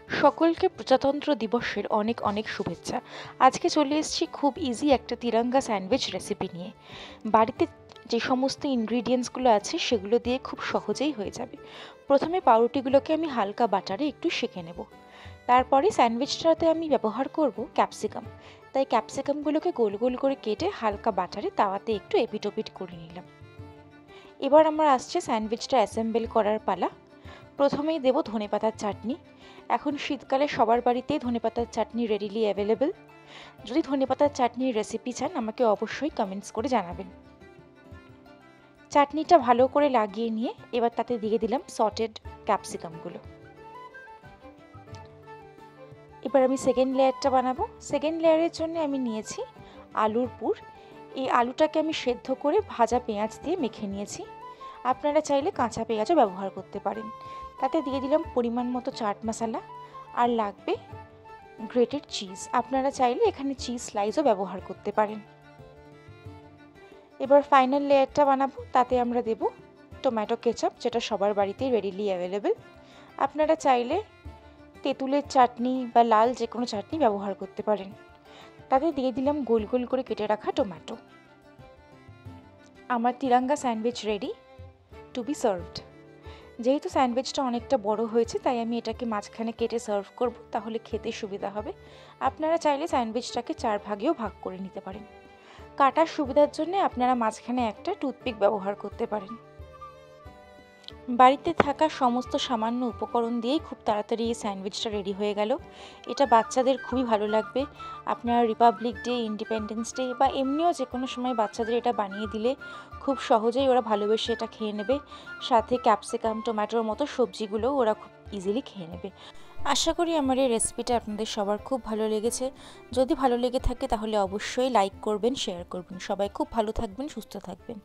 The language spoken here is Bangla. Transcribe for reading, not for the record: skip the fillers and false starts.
সকলকে প্রজাতন্ত্র দিবসের অনেক অনেক শুভেচ্ছা। আজকে চলে এসেছি খুব ইজি একটা তিরঙ্গা স্যান্ডউইচ রেসিপি নিয়ে। বাড়িতে যে সমস্ত ইনগ্রিডিয়েন্টসগুলো আছে সেগুলো দিয়ে খুব সহজেই হয়ে যাবে। প্রথমে পাউরুটিগুলোকে আমি হালকা বাটারে একটু সেঁকে নেব। তারপরে স্যান্ডউইচটাতে আমি ব্যবহার করব ক্যাপসিকাম। তাই ক্যাপসিকামগুলোকে গোল গোল করে কেটে হালকা বাটারে তাওয়াতে একটু এপিট ওপিট করে নিলাম। এবার আমার আসছে স্যান্ডউইচটা অ্যাসেম্বল করার পালা। প্রথমেই দেব ধনেপাতার চাটনি। এখন শীতকালে সবার বাড়িতেই ধনেপাতার চাটনি রেডিলি অ্যাভেলেবেল। যদি ধনেপাতার চাটনির রেসিপি চান আমাকে অবশ্যই কমেন্টস করে জানাবেন। চাটনিটা ভালো করে লাগিয়ে নিয়ে এবার তাতে দিয়ে দিলাম সটেড ক্যাপসিকামগুলো। এবার আমি সেকেন্ড লেয়ারটা বানাবো। সেকেন্ড লেয়ারের জন্য আমি নিয়েছি আলুর পুর। এই আলুটাকে আমি সেদ্ধ করে ভাজা পেঁয়াজ দিয়ে মেখে নিয়েছি। আপনারা চাইলে কাঁচা পেঁয়াজও ব্যবহার করতে পারেন। তাতে দিয়ে দিলাম পরিমাণ মতো চাট মশলা, আর লাগবে গ্রেটেড চিজ। আপনারা চাইলে এখানে চিজ স্লাইসও ব্যবহার করতে পারেন। এবার ফাইনাল লেয়ারটা বানাবো। তাতে আমরা দেব টমেটো কেচাপ, যেটা সবার বাড়িতেই রেডিলি অ্যাভেলেবেল। আপনারা চাইলে তেঁতুলের চাটনি বা লাল যে কোনো চাটনি ব্যবহার করতে পারেন। তাতে দিয়ে দিলাম গোল গোল করে কেটে রাখা টমেটো। আমার Tiranga sandwich ready to B served. যেহেতু স্যান্ডউইচটা অনেকটা বড় হয়েছে তাই আমি এটাকে মাঝখানে কেটে সার্ভ করব, তাহলে খেতে সুবিধা হবে। আপনারা চাইলে স্যান্ডউইচটাকে 4 ভাগেও ভাগ করে নিতে পারেন। কাটার সুবিধার জন্য আপনারা মাঝখানে একটা টুথপিক ব্যবহার করতে পারেন। বাড়িতে থাকা সমস্ত সামান্য উপকরণ দিয়েই খুব তাড়াতাড়ি এই স্যান্ডউইচটা রেডি হয়ে গেল। এটা বাচ্চাদের খুবই ভালো লাগবে। আপনারা রিপাবলিক ডে, ইন্ডিপেন্ডেন্স ডে বা এমনিও যে কোনো সময় বাচ্চাদের এটা বানিয়ে দিলে খুব সহজেই ওরা ভালোবেসে এটা খেয়ে নেবে। সাথে ক্যাপসিকাম, টমেটোর মতো সবজিগুলোও ওরা খুব ইজিলি খেয়ে নেবে। আশা করি আমার এই রেসিপিটা আপনাদের সবার খুব ভালো লেগেছে। যদি ভালো লেগে থাকে তাহলে অবশ্যই লাইক করবেন, শেয়ার করবেন। সবাই খুব ভালো থাকবেন, সুস্থ থাকবেন।